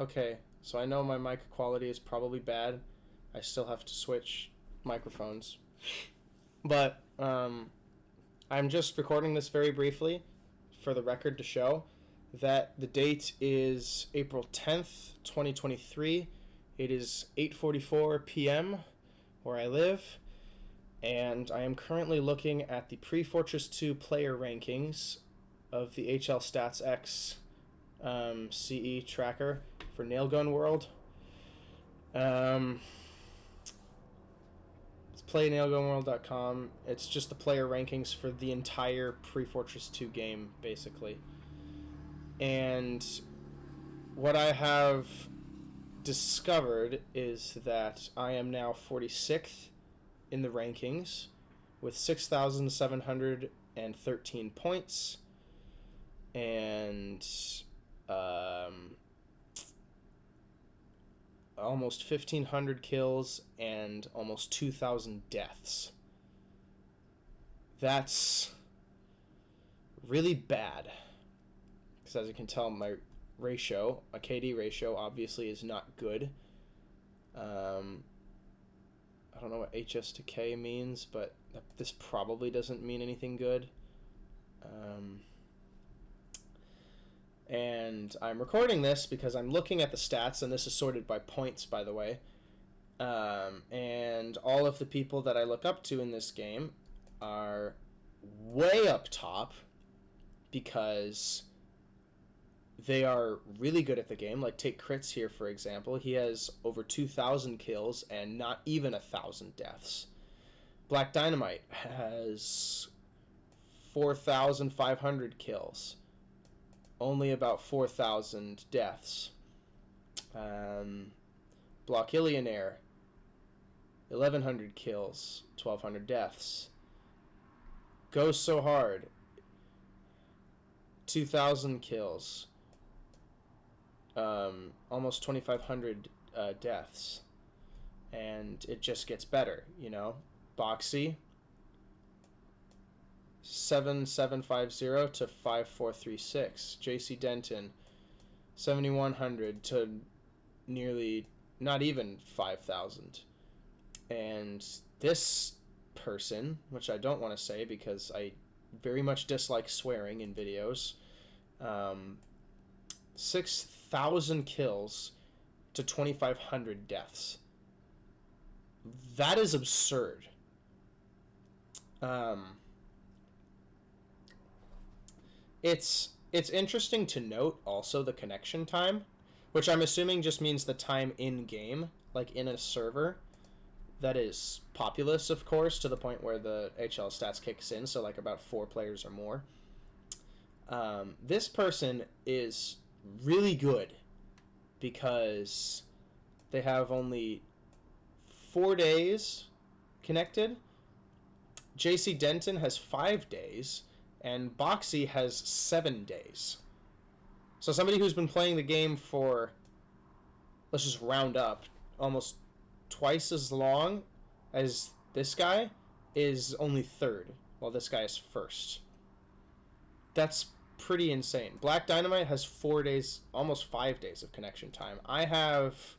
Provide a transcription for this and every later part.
Okay, so I know my mic quality is probably bad. I still have to switch microphones. But I'm just recording this very briefly for the record to show that the date is April 10th, 2023. It is 8:44 p.m. where I live, and I am currently looking at the Pre-Fortress 2 player rankings of the HL Stats X CE tracker for Nailgun World. It's playnailgunworld.com. It's just the player rankings for the entire Pre-Fortress 2 game, basically. And what I have discovered is that I am now 46th in the rankings with 6,713 points and almost 1,500 kills and almost 2,000 deaths. That's really bad. Because as you can tell, my KD ratio, obviously is not good. I don't know what HS to K means, but this probably doesn't mean anything good. And I'm recording this because I'm looking at the stats, and this is sorted by points, by the way. And all of the people that I look up to in this game are way up top because they are really good at the game. Like, take Crits here, for example. He has over 2,000 kills and not even 1,000 deaths. Black Dynamite has 4,500 kills, only about 4,000 deaths. Blockillionaire, 1,100 kills, 1,200 deaths. Goes So Hard, 2,000 kills, almost 2,500 deaths. And it just gets better, you know. Boxy, 7,750 to 5,436. JC Denton, 7,100 to nearly not even 5,000. And this person, which I don't want to say because I very much dislike swearing in videos, 6,000 kills to 2,500 deaths. That is absurd. It's interesting to note also the connection time, which I'm assuming just means the time in game, like in a server that is populous, of course, to the point where the HL stats kicks in, so like about 4 players or more. This person is really good because they have only 4 days connected. JC Denton has 5 days, and Boxy has 7 days. So somebody who's been playing the game for, let's just round up, almost twice as long as this guy is only 3rd, while this guy is 1st. That's pretty insane. Black Dynamite has 4 days, almost 5 days of connection time. I have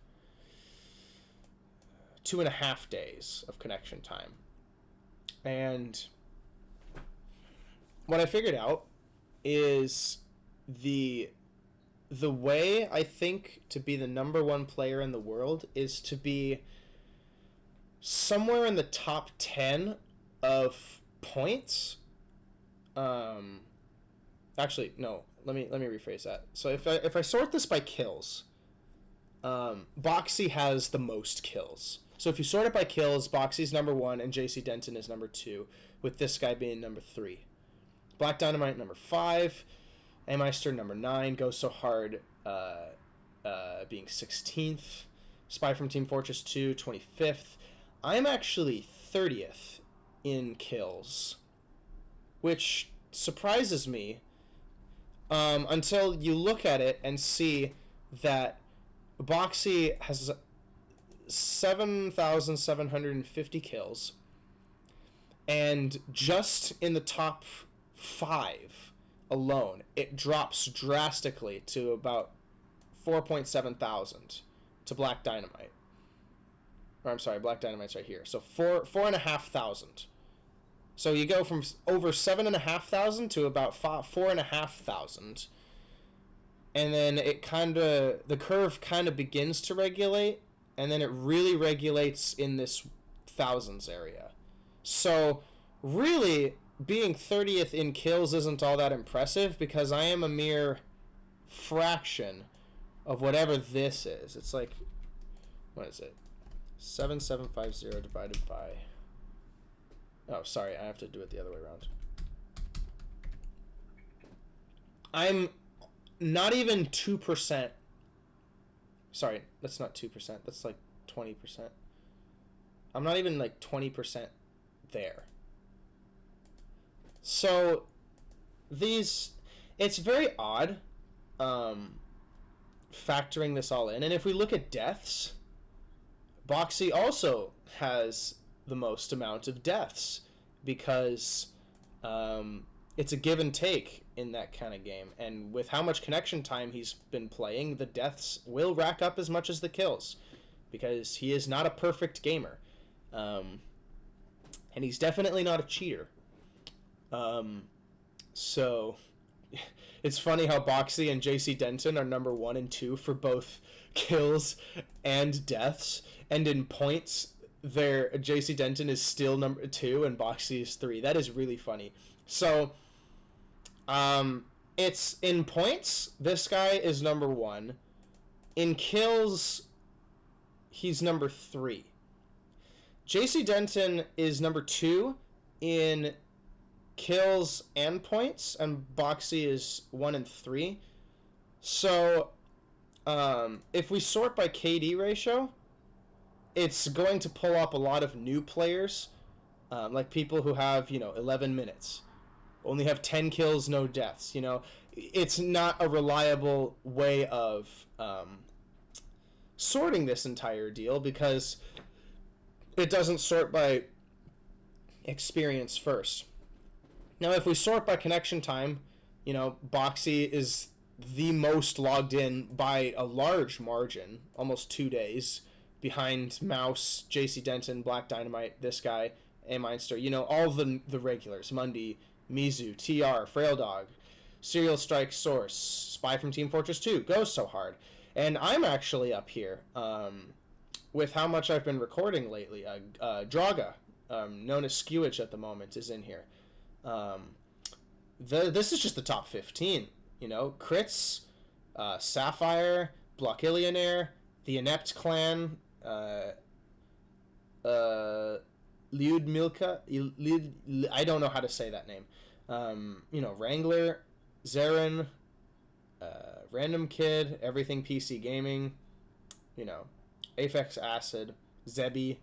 2.5 days of connection time. And what I figured out is the way I think to be the number 1 player in the world is to be somewhere in the top 10 of points. Actually, no. Let me rephrase that. So if I sort this by kills, Boxy has the most kills. So if you sort it by kills, Boxy's number 1 and JC Denton is number 2, with this guy being number 3. Black Dynamite number 5, Ameister number 9, Goes So Hard being 16th, Spy from Team Fortress 2 25th. I'm actually 30th in kills, which surprises me until you look at it and see that Boxy has 7,750 kills, and just in the top 5 alone, it drops drastically to about 4.7 thousand to Black Dynamite. Or I'm sorry, Black Dynamite's right here. So 4,500. So you go from over 7,500 to about 4,500. And then the curve kind of begins to regulate, and then it really regulates in this thousands area. So really, being 30th in kills isn't all that impressive because I am a mere fraction of whatever this is. It's like, what is it? 7750 divided by... Oh, sorry, I have to do it the other way around. I'm not even 2%. Sorry, that's not 2%. That's like 20%. I'm not even like 20% there. So it's very odd factoring this all in. And if we look at deaths, Boxy also has the most amount of deaths because it's a give and take in that kind of game. And with how much connection time he's been playing, the deaths will rack up as much as the kills because he is not a perfect gamer. And he's definitely not a cheater. So it's funny how Boxy and JC Denton are number 1 and 2 for both kills and deaths, and in points JC Denton is still number 2 and Boxy is 3. That is really funny. So it's in points, this guy is number 1. In kills, he's number 3. JC Denton is number 2 in kills and points, and Boxy is 1 and 3. So if we sort by KD ratio, it's going to pull up a lot of new players, like people who have 11 minutes, only have 10 kills, no deaths. It's not a reliable way of sorting this entire deal because it doesn't sort by experience first. Now, if we sort by connection time, Boxy is the most logged in by a large margin, almost 2 days, behind Mouse, JC Denton, Black Dynamite, this guy, A-Meinster, all the regulars, Mundy, Mizu, TR, Frail Dog, Serial Strike Source, Spy from Team Fortress 2, Goes So Hard. And I'm actually up here with how much I've been recording lately. Draga, known as Skewage at the moment, is in here. This is just the top 15, Crits, Sapphire, Blockillionaire, the Inept Clan, Lyudmilka, I don't know how to say that name, Wrangler, Zarin, Random Kid, Everything PC Gaming, Aphex Acid, Zebi,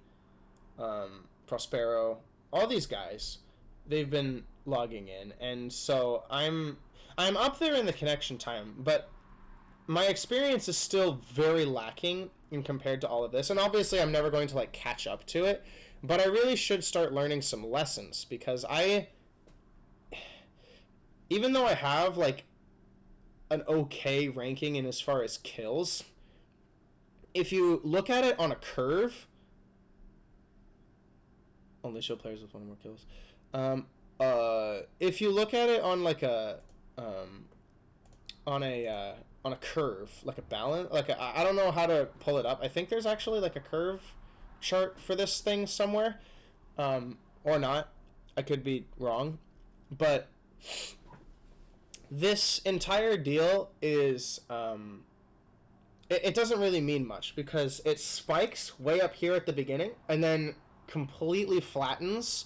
Prospero, all these guys, they've been logging in, and so I'm up there in the connection time, but my experience is still very lacking in compared to all of this, and obviously I'm never going to catch up to it, but I really should start learning some lessons because even though I have an okay ranking in as far as kills, if you look at it on a curve, only show players with 1 or more kills. If you look at it on on a curve, like a balance, I don't know how to pull it up. I think there's actually a curve chart for this thing somewhere, or not. I could be wrong, but this entire deal is it doesn't really mean much because it spikes way up here at the beginning and then completely flattens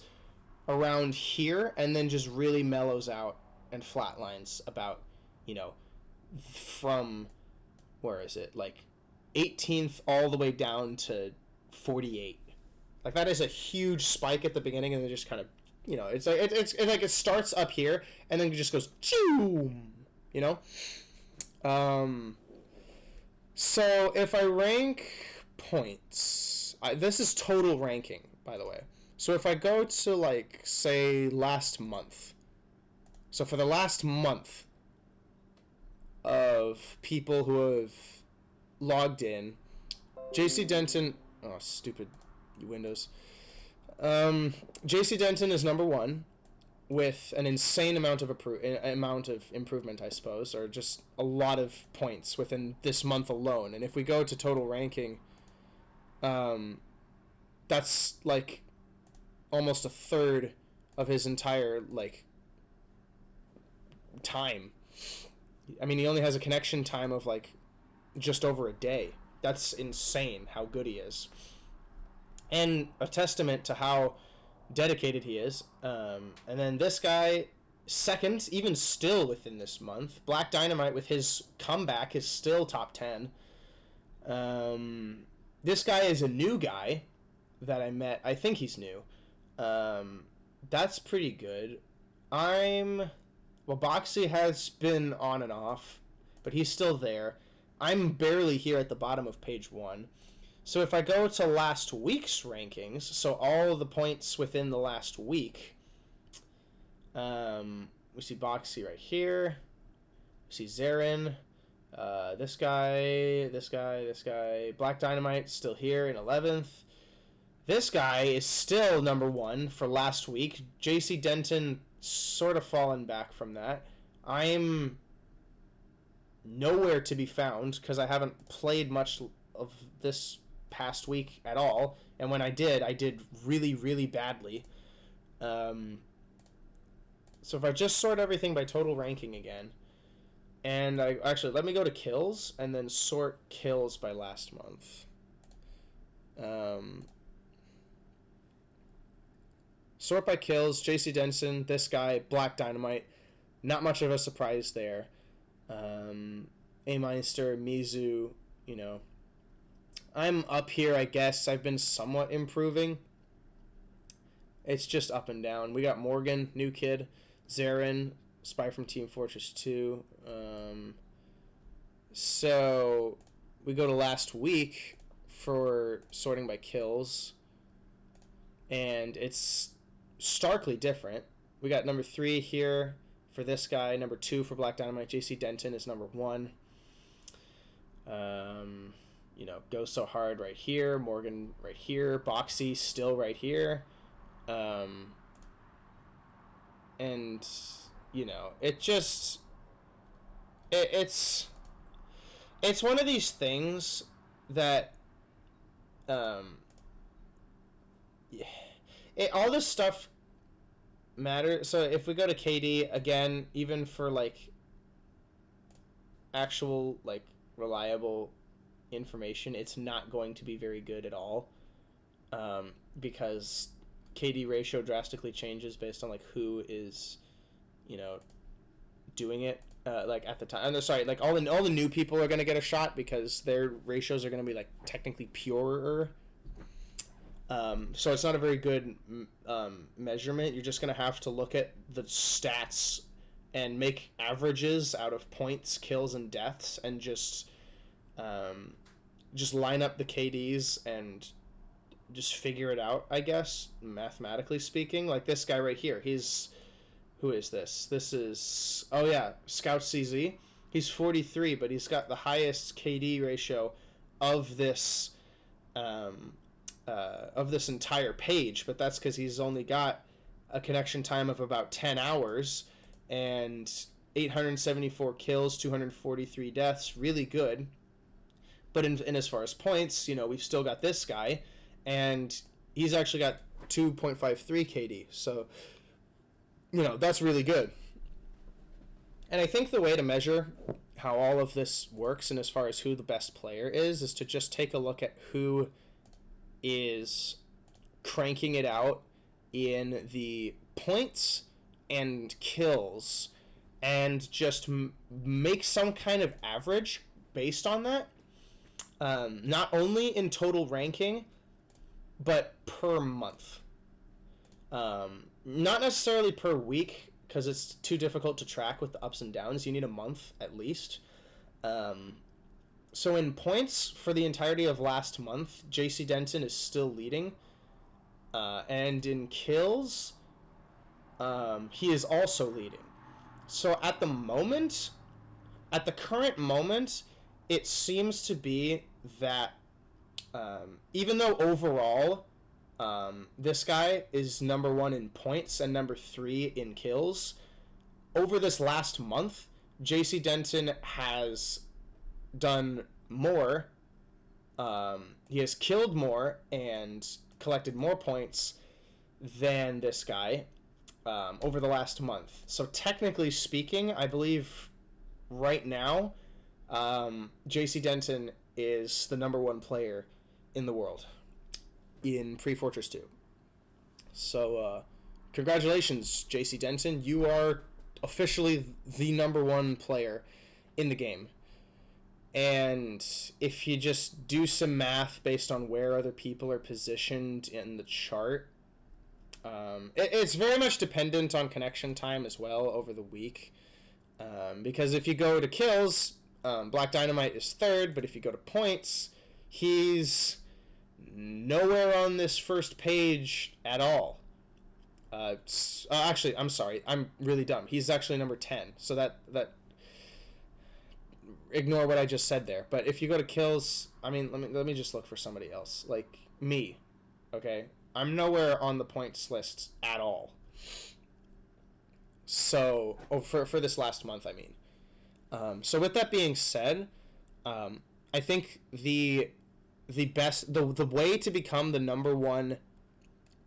around here and then just really mellows out and flatlines about from where is it 18th all the way down to 48. That is a huge spike at the beginning and then just kind of it's like it starts up here and then it just goes choom, so if I rank points, this is total ranking, by the way. So if I go to say last month, so for the last month of people who have logged in. JC Denton. Oh, stupid Windows. JC Denton is number one with an insane amount of improvement, I suppose, or just a lot of points within this month alone. And if we go to total ranking, that's like almost a third of his entire like time. I mean, he only has a connection time of like just over a day. That's insane how good he is, and a testament to how dedicated he is. And then this guy, second, even still within this month, Black Dynamite with his comeback is still top 10. This guy is a new guy that I met. I think he's new. That's pretty good. Boxy has been on and off, but he's still there. I'm barely here at the bottom of page 1. So if I go to last week's rankings, so all of the points within the last week, we see Boxy right here. We see Zarin, this guy. Black Dynamite still here in 11th. This guy is still number 1 for last week. JC Denton sort of fallen back from that. I'm nowhere to be found because I haven't played much of this past week at all, and when I did really, really badly. So if I just sort everything by total ranking again, and I actually let me go to kills and then sort kills by last month. Sort by kills, JC Denson, this guy, Black Dynamite, not much of a surprise there. A-Meister, Mizu, you know, I'm up here, I guess. I've been somewhat improving. It's just up and down. We got Morgan, new kid. Zarin, Spy from Team Fortress 2. So we go to last week for sorting by kills. And it's starkly different. We got number 3 here for this guy. Number 2 for Black Dynamite. JC Denton is number 1. You know, Go So Hard right here, Morgan right here, Boxy still right here. And, you know, it's one of these things that, all this stuff matters. So if we go to KD, again, even for, like, actual, like, reliable information, it's not going to be very good at all, because KD ratio drastically changes based on like who is, you know, doing it, like at the time. Sorry, like all the new people are gonna get a shot because their ratios are gonna be like technically purer. So it's not a very good measurement. You're just gonna have to look at the stats and make averages out of points, kills, and deaths, and just line up the KDs and just figure it out, I guess, mathematically speaking. Like this guy right here, who is this? This is, oh yeah, Scout CZ. He's 43, but he's got the highest KD ratio of this entire page, but that's because he's only got a connection time of about 10 hours and 874 kills, 243 deaths, really good. But in as far as points, you know, we've still got this guy, and he's actually got 2.53 KD. So, you know, that's really good. And I think the way to measure how all of this works and as far as who the best player is to just take a look at who is cranking it out in the points and kills and just make some kind of average based on that. Not only in total ranking, but per month. Not necessarily per week, because it's too difficult to track with the ups and downs. You need a month at least. So in points for the entirety of last month, JC Denton is still leading. And in kills, he is also leading. So at the current moment, it seems to be that even though overall this guy is number 1 in points and number 3 in kills, over this last month, JC Denton has done more. He has killed more and collected more points than this guy over the last month. So technically speaking, I believe right now, JC Denton is the number 1 player in the world in Pre-Fortress 2. So, congratulations, JC Denton. You are officially the number 1 player in the game. And if you just do some math based on where other people are positioned in the chart, it's very much dependent on connection time as well over the week. Because if you go to kills, Black Dynamite is 3rd, but if you go to points, he's nowhere on this first page at all. Actually, I'm sorry, I'm really dumb. He's actually number 10, so that ignore what I just said there. But if you go to kills, I mean, let me just look for somebody else, like me. Okay, I'm nowhere on the points list at all. So, for this last month, I mean. So with that being said, I think the way to become the number 1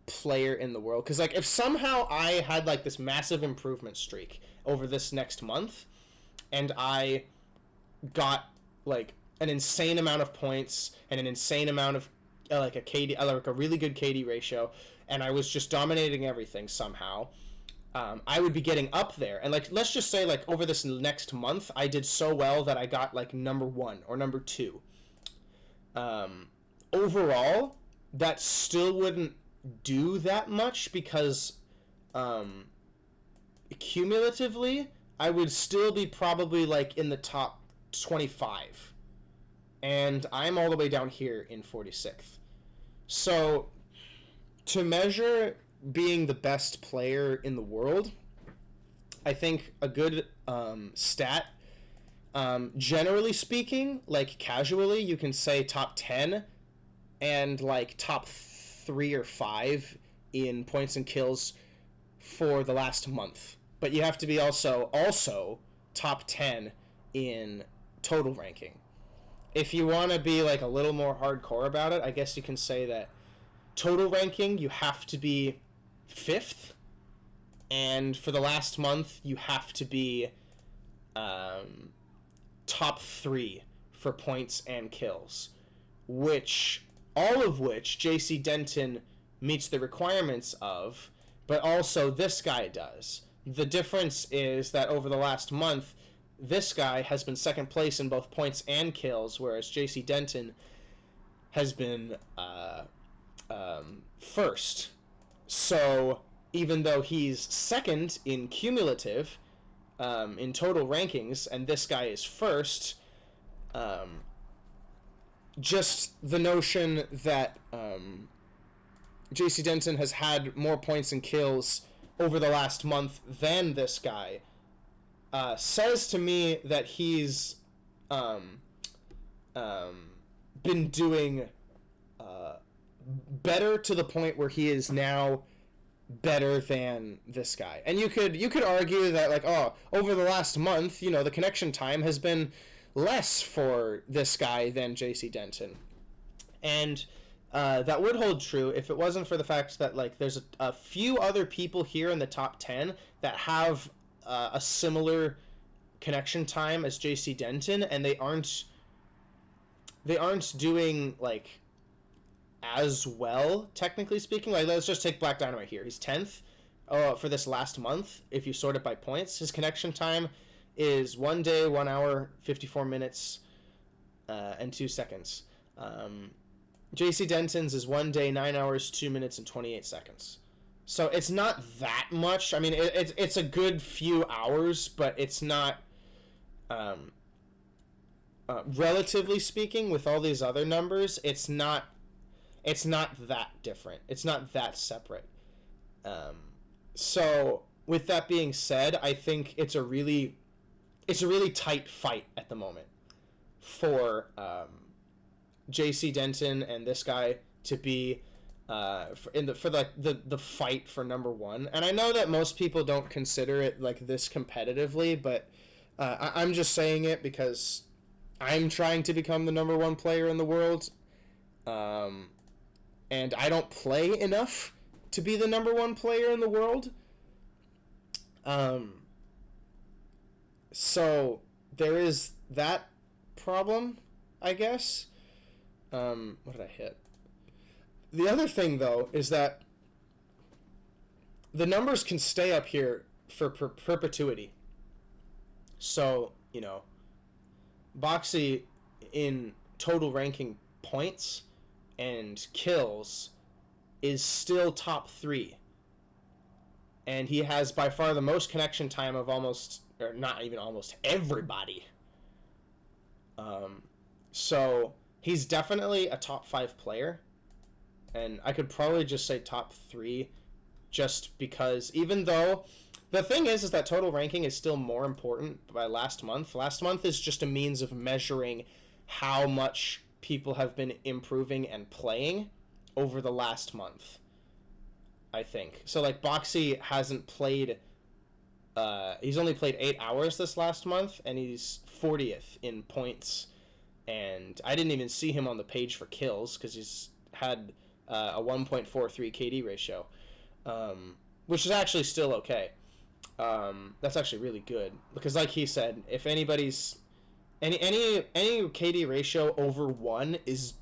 player in the world, because like if somehow I had like this massive improvement streak over this next month, and I got like an insane amount of points and an insane amount of like a KD, like a really good KD ratio, and I was just dominating everything somehow, I would be getting up there. And like, let's just say like over this next month, I did so well that I got like number 1 or number 2. Overall, that still wouldn't do that much because cumulatively, I would still be probably like in the top 25. And I'm all the way down here in 46th. So, to measure being the best player in the world, I think a good stat, generally speaking, like casually, you can say top 10 and like top 3 or 5 in points and kills for the last month. But you have to be also top 10 in total ranking. If you want to be like a little more hardcore about it, I guess you can say that total ranking, you have to be 5th, and for the last month, you have to be top 3 for points and kills, all of which JC Denton meets the requirements of, but also this guy does. The difference is that over the last month, this guy has been 2nd place in both points and kills, whereas JC Denton has been 1st. So even though he's 2nd in cumulative, in total rankings, and this guy is 1st, just the notion that JC Denton has had more points and kills over the last month than this guy says to me that he's been doing better to the point where he is now better than this guy. And you could argue that like, oh, over the last month, you know, the connection time has been less for this guy than JC Denton. And that would hold true if it wasn't for the fact that like there's a few other people here in the top 10 that have a similar connection time as JC Denton, and they aren't doing like as well, technically speaking. Like, let's just take Black Dynamite here. He's 10th for this last month. If you sort it by points, his connection time is 1 day, 1 hour, 54 minutes, and 2 seconds. JC Denton's is 1 day, 9 hours, 2 minutes, and 28 seconds. So it's not that much. I mean, it's a good few hours, but it's not, relatively speaking, with all these other numbers, it's not that different. It's not that separate. So with that being said, I think it's a really tight fight at the moment. for JC Denton and this guy to be for the fight for number one. And I know that most people don't consider it like this competitively, but I'm just saying it because I'm trying to become the number one player in the world, and I don't play enough to be the number one player in the world. So there is that problem, I guess. What did I hit? The other thing, though, is that the numbers can stay up here for perpetuity. So, you know, Boxy in total ranking points and kills is still top 3. And he has by far the most connection time of almost, or not even almost, everybody. So he's definitely a top 5 player. And I could probably just say top 3 just because even though the thing is that total ranking is still more important by last month. Last month is just a means of measuring how much people have been improving and playing over the last month, I think. So, like, Boxy hasn't played... he's only played 8 hours this last month, and he's 40th in points. And I didn't even see him on the page for kills, because he's had a 1.43 KD ratio, which is actually still okay. That's actually really good, because like he said, if anybody's... Any KD ratio over 1 is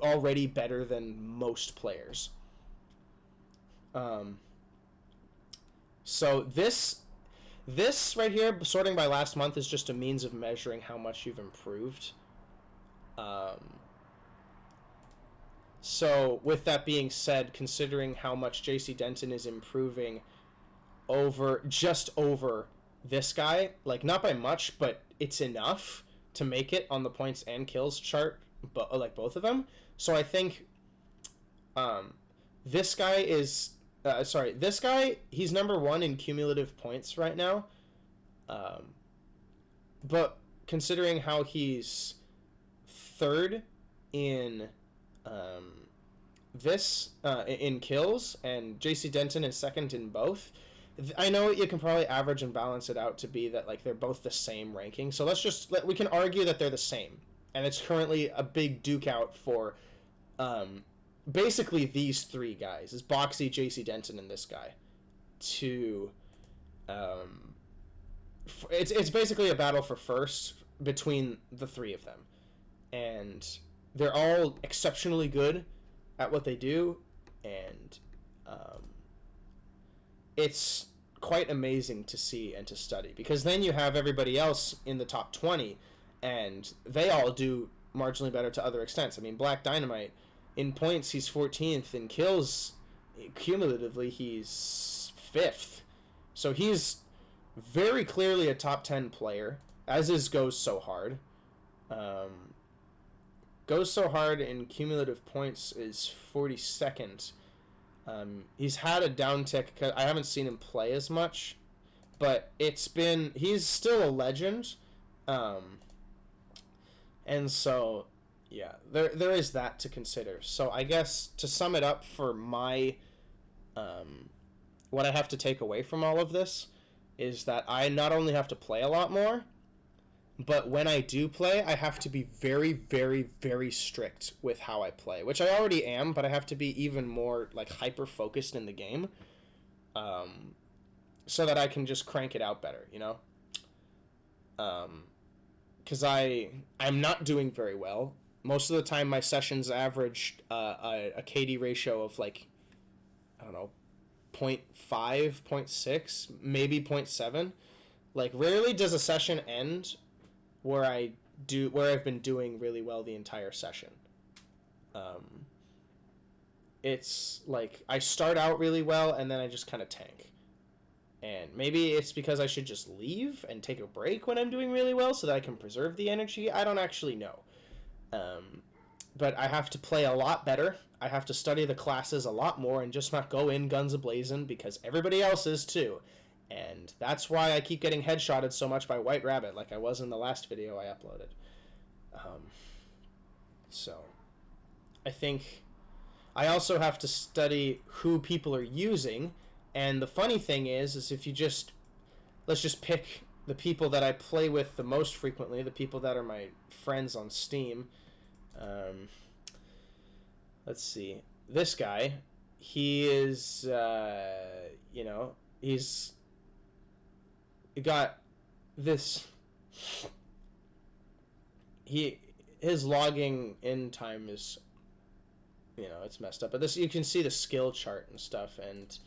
already better than most players. So this right here, sorting by last month, is just a means of measuring how much you've improved. So with that being said, considering how much JC Denton is improving over this guy, like not by much, but it's enough to make it on the points and kills chart, but like both of them. So I think this guy is this guy, he's number 1 in cumulative points right now. But considering how he's 3rd in in kills, and JC Denton is 2nd in both, I know you can probably average and balance it out to be that like they're both the same ranking. So we can argue that they're the same, and it's currently a big duke out for basically these 3 guys. Is Boxy, JC Denton, and this guy. It's basically a battle for first between the 3 of them, and they're all exceptionally good at what they do, and it's quite amazing to see and to study, because then you have everybody else in the top 20, and they all do marginally better to other extents. I mean, Black Dynamite, in points, he's 14th. In kills, cumulatively, he's 5th. So he's very clearly a top 10 player, as is Goes So Hard. Goes So Hard in cumulative points is 42nd. He's had a downtick because I haven't seen him play as much, but he's still a legend. And so, yeah, there is that to consider. So I guess to sum it up for my, what I have to take away from all of this is that I not only have to play a lot more, but when I do play, I have to be very, very, very strict with how I play, which I already am, but I have to be even more like hyper-focused in the game, so that I can just crank it out better, you know? Because I'm not doing very well. Most of the time, my sessions average a KD ratio of like, I don't know, 0.5, 0.6, maybe 0.7. Like, rarely does a session end where I've been doing really well the entire session. It's like I start out really well and then I just kind of tank. And maybe it's because I should just leave and take a break when I'm doing really well so that I can preserve the energy. I don't actually know. But I have to play a lot better. I have to study the classes a lot more and just not go in guns a-blazing because everybody else is too. And that's why I keep getting headshotted so much by White Rabbit, like I was in the last video I uploaded. So I think I also have to study who people are using, and the funny thing is if you just let's just pick the people that I play with the most frequently, the people that are my friends on Steam. Um, let's see. This guy, he is, he's got this. His logging in time is, it's messed up. But this, you can see the skill chart and stuff, and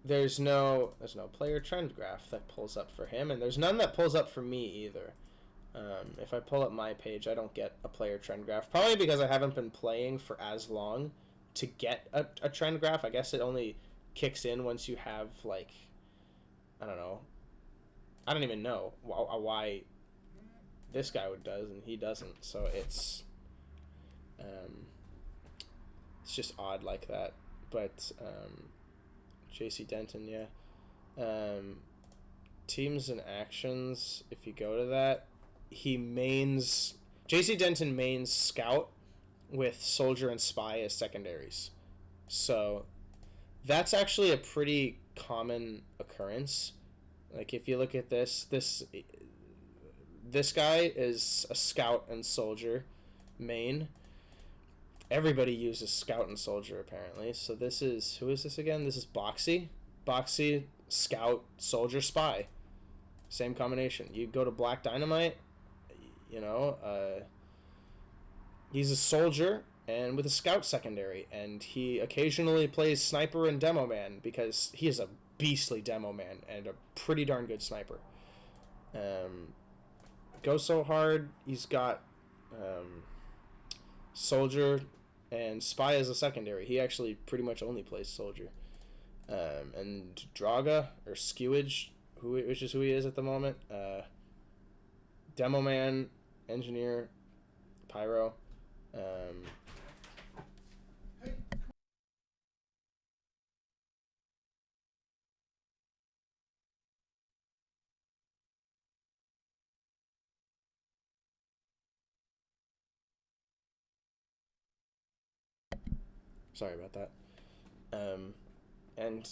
there's no player trend graph that pulls up for him, and there's none that pulls up for me either. If I pull up my page, I don't get a player trend graph, probably because I haven't been playing for as long to get a trend graph. I guess it only kicks in once you have, like, I don't know. I don't even know why this guy does and he doesn't. So it's just odd like that. But JC Denton, yeah. Teams and actions, if you go to that, JC Denton mains Scout with Soldier and Spy as secondaries. So that's actually a pretty common occurrence. Like, if you look at this guy is a Scout and Soldier main. Everybody uses Scout and Soldier, apparently. So who is this again? This is Boxy. Boxy, Scout, Soldier, Spy. Same combination. You go to Black Dynamite, he's a Soldier and with a Scout secondary, and he occasionally plays Sniper and Demo Man because he is a beastly Demo Man and a pretty darn good sniper. Go So Hard, he's got Soldier and Spy as a secondary. He actually pretty much only plays Soldier. And Draga, or Skewage, which is who he is at the moment. Demo Man, Engineer, Pyro. Sorry about that. And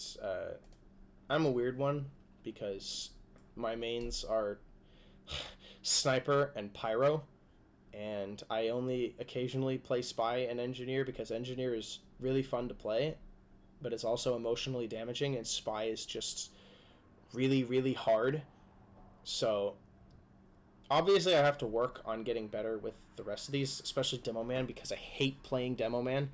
I'm a weird one because my mains are Sniper and Pyro, and I only occasionally play Spy and Engineer because Engineer is really fun to play, but it's also emotionally damaging, and Spy is just really, really hard. So obviously I have to work on getting better with the rest of these, especially Demo Man, because I hate playing Demo Man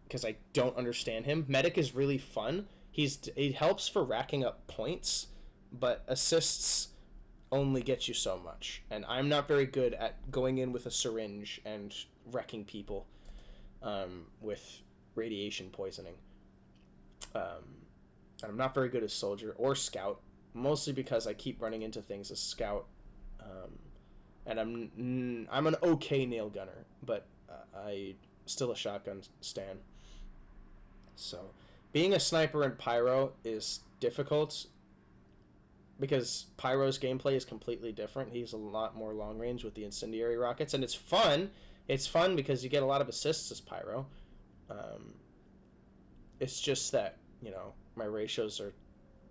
because I don't understand him. Medic is really fun. He helps for racking up points, but assists only get you so much. And I'm not very good at going in with a syringe and wrecking people with radiation poisoning. And I'm not very good as Soldier or Scout, mostly because I keep running into things as Scout. And I'm an okay nail gunner, but I still a shotgun stan. So being a Sniper in Pyro is difficult because Pyro's gameplay is completely different. He's a lot more long range with the incendiary rockets, and it's fun. It's fun because you get a lot of assists as Pyro. It's just that, my ratios are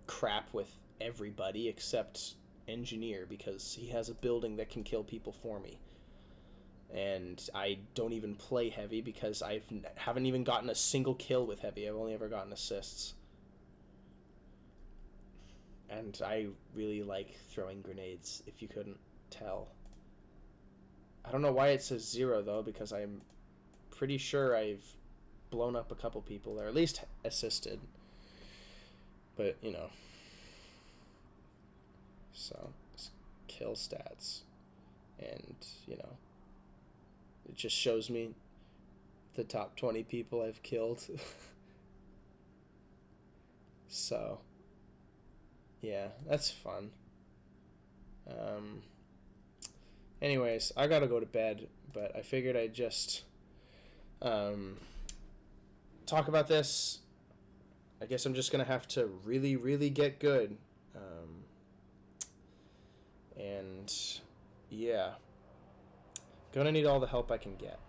crap with everybody except Engineer because he has a building that can kill people for me. And I don't even play Heavy because I haven't even gotten a single kill with Heavy. I've only ever gotten assists. And I really like throwing grenades, if you couldn't tell. I don't know why it says 0, though, because I'm pretty sure I've blown up a couple people, or at least assisted. But, So, kill stats. And, it just shows me the top 20 people I've killed. So, yeah, that's fun. Anyways, I gotta go to bed, but I figured I'd just talk about this. I guess I'm just gonna have to really, really get good. And yeah. Gonna need all the help I can get.